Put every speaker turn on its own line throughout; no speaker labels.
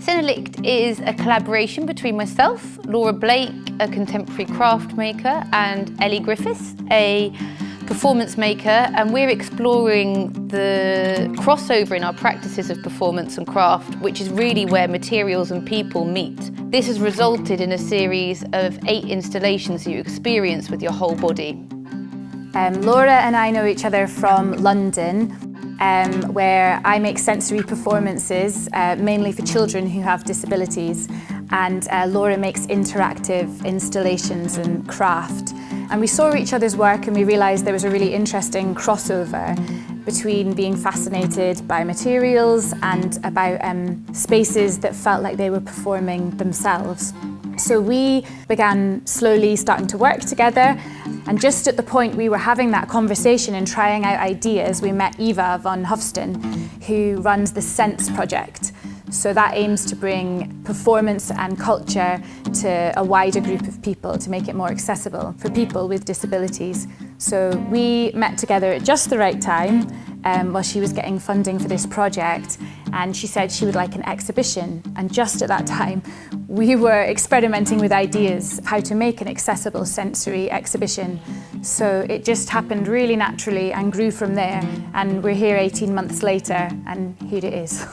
Sinnerligt is a collaboration between myself, Laura Blake, a contemporary craft maker, and Ellie Griffiths, a performance maker, and we're exploring the crossover in our practices of performance and craft, which is really where materials and people meet. This has resulted in a series of 8 installations that you experience with your whole body.
Laura and I know each other from London, where I make sensory performances, mainly for children who have disabilities, and Laura makes interactive installations and craft. And we saw each other's work and we realised there was a really interesting crossover between being fascinated by materials and about spaces that felt like they were performing themselves. So we began slowly starting to work together, and just at the point we were having that conversation and trying out ideas, we met Eva van Hofsten, who runs the Sense project. So that aims to bring performance and culture to a wider group of people to make it more accessible for people with disabilities. So we met together at just the right time while she was getting funding for this project, and she said she would like an exhibition, and just at that time we were experimenting with ideas of how to make an accessible sensory exhibition. So it just happened really naturally and grew from there, and we're here 18 months later and here it is.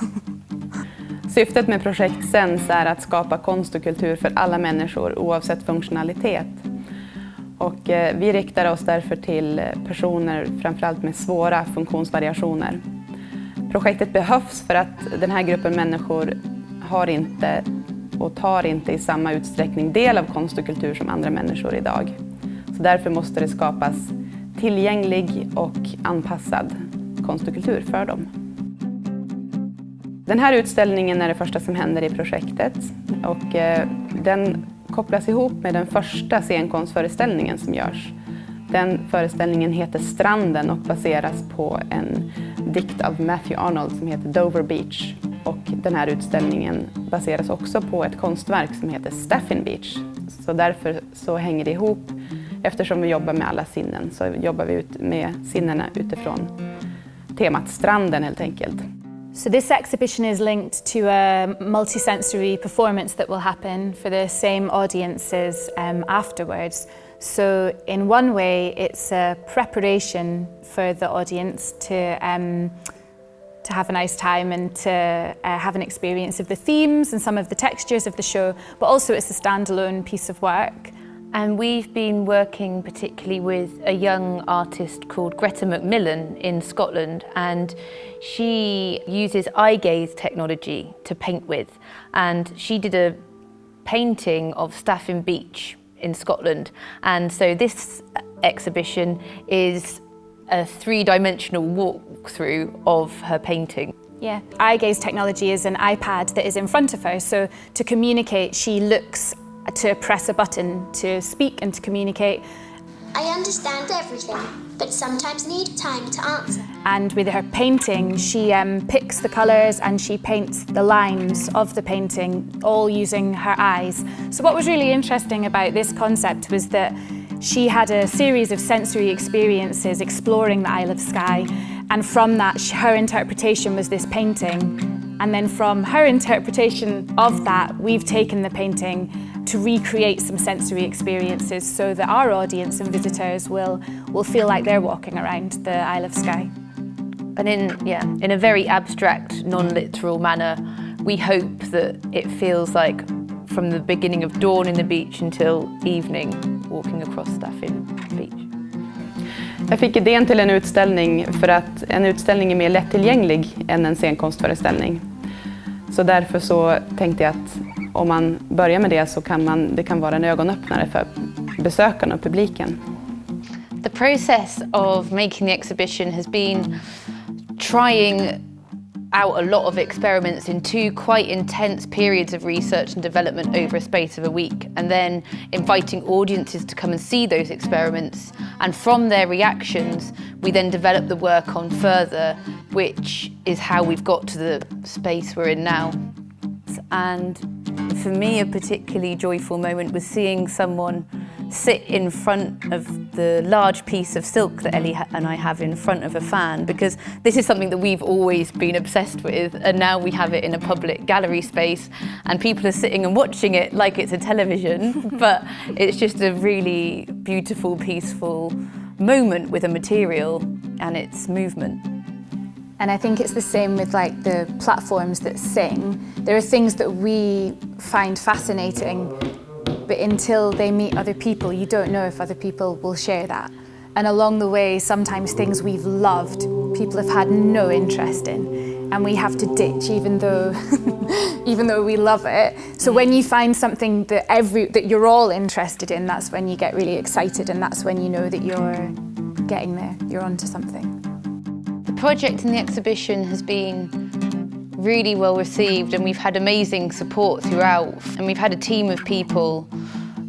Syftet med projekt Sense är att skapa konst och kultur för alla människor oavsett funktionalitet. Och vi riktar oss därför till personer framförallt med svåra funktionsvariationer. Projektet behövs för att den här gruppen människor har inte och tar inte i samma utsträckning del av konst och kultur som andra människor idag. Så därför måste det skapas tillgänglig och anpassad konst och kultur för dem. Den här utställningen är det första som händer i projektet, och den kopplas ihop med den första scenkonstföreställningen som görs. Den föreställningen heter Stranden och baseras på en dikt av Matthew Arnold som heter Dover Beach. Och den här utställningen baseras också på ett konstverk som heter Staffin Beach. Så därför så hänger det ihop. Eftersom vi jobbar med alla sinnen så jobbar vi med sinnena utifrån temat stranden helt enkelt.
So this exhibition is linked to a multisensory performance that will happen for the same audiences afterwards. So in one way it's a preparation for the audience to have a nice time and to have an experience of the themes and some of the textures of the show, but also it's a standalone piece of work.
And we've been working particularly with a young artist called Greta Macmillan in Scotland, and she uses eye gaze technology to paint with, and she did a painting of Staffin Beach in Scotland, and so this exhibition is a 3-dimensional walkthrough of her painting.
Yeah, eye gaze technology is an iPad that is in front of her, so to communicate she looks to press a button to speak and to communicate.
I understand everything, but sometimes need time to answer.
And with her painting, she picks the colours and she paints the lines of the painting, all using her eyes. So what was really interesting about this concept was that she had a series of sensory experiences exploring the Isle of Skye, and from that her interpretation was this painting. And then from her interpretation of that, we've taken the painting to recreate some sensory experiences so that our audience and visitors will feel like they're walking around the Isle of Skye.
And in a very abstract, non-literal manner, we hope that it feels like from the beginning of dawn in the beach until evening, walking across Staffin Beach.
Jag fick idén till en utställning för att en utställning är mer lättillgänglig än en scenkonstföreställning. Så därför så tänkte jag att om man börjar med det så kan det kan vara en ögonöppnare för besökarna och publiken.
The process of making the exhibition has been trying out a lot of experiments in 2 quite intense periods of research and development over a space of a week, and then inviting audiences to come and see those experiments, and from their reactions we then develop the work on further, which is how we've got to the space we're in now. And for me, a particularly joyful moment was seeing someone sit in front of the large piece of silk that Ellie and I have in front of a fan, because this is something that we've always been obsessed with, and now we have it in a public gallery space and people are sitting and watching it like it's a television, but it's just a really beautiful, peaceful moment with a material and its movement.
And I think it's the same with like the platforms that sing. There are things that we find fascinating, but until they meet other people, you don't know if other people will share that. And along the way, sometimes things we've loved, people have had no interest in, and we have to ditch even though even though we love it. So when you find something that you're all interested in, that's when you get really excited, and that's when you know that you're getting there, you're onto something.
The project and the exhibition has been really well received, and we've had amazing support throughout, and we've had a team of people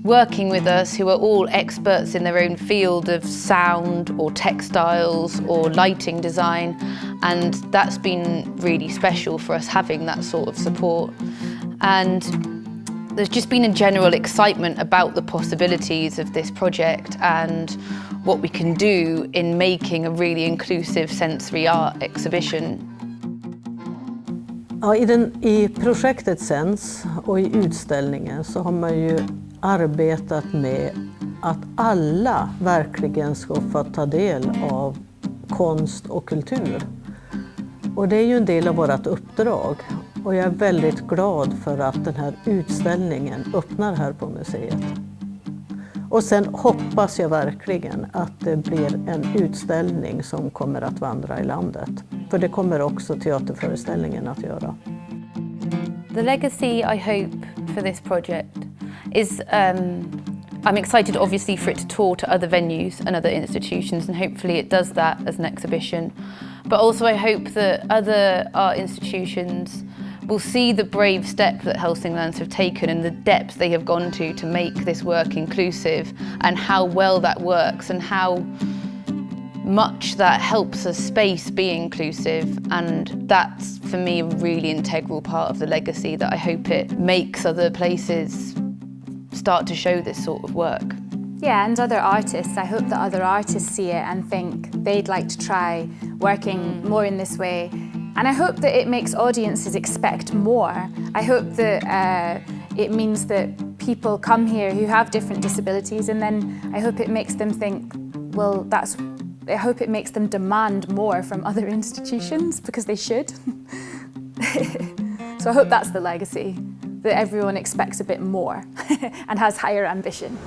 working with us who are all experts in their own field of sound or textiles or lighting design, and that's been really special for us having that sort of support. And there's just been a general excitement about the possibilities of this project and what we can do in making a really inclusive sensory art exhibition.
Ja, i projektet Sens och i utställningen så har man ju arbetat med att alla verkligen ska få ta del av konst och kultur. Och det är ju en del av vårt uppdrag. Och jag är väldigt glad för att den här utställningen öppnar här på museet. Och sen hoppas jag verkligen att det blir en utställning som kommer att vandra i landet. För det kommer också teaterföreställningen att göra.
The legacy I hope for this project is I'm excited obviously for it to tour to other venues and other institutions, and hopefully it does that as an exhibition. But also I hope that other art institutions will see the brave step that Helsinglands have taken and the depths they have gone to make this work inclusive, and how well that works and how much that helps a space be inclusive. And that's for me a really integral part of the legacy, that I hope it makes other places start to show this sort of work.
Yeah, and other artists. I hope that other artists see it and think they'd like to try working more in this way. And I hope that it makes audiences expect more. I hope that it means that people come here who have different disabilities, and then I hope it makes them think, well, I hope it makes them demand more from other institutions, because they should. So I hope that's the legacy, that everyone expects a bit more and has higher ambition.